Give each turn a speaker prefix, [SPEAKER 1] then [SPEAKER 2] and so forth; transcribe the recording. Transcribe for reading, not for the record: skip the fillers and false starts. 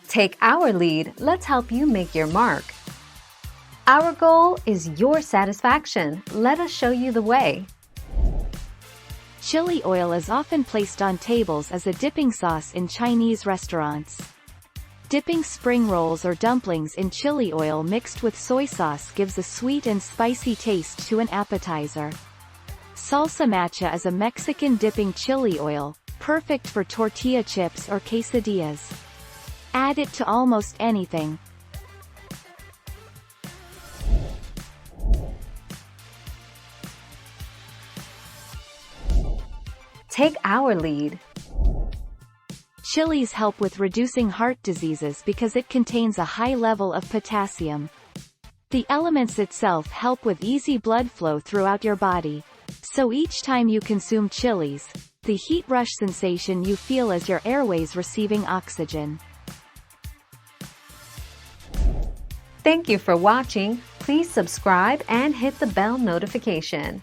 [SPEAKER 1] Take our lead, let's help you make your mark. Our goal is your satisfaction. Let us show you the way.
[SPEAKER 2] Chili oil is often placed on tables as a dipping sauce in Chinese restaurants. Dipping spring rolls or dumplings in chili oil mixed with soy sauce gives a sweet and spicy taste to an appetizer. Salsa macha is a Mexican dipping chili oil, perfect for tortilla chips or quesadillas. Add it to almost anything.
[SPEAKER 1] Take our lead.
[SPEAKER 2] Chilies help with reducing heart diseases because it contains a high level of potassium. The elements itself help with easy blood flow throughout your body. So each time you consume chilies, the heat rush sensation you feel as your airways receiving oxygen.
[SPEAKER 1] Thank you for watching. Please subscribe and hit the bell notification.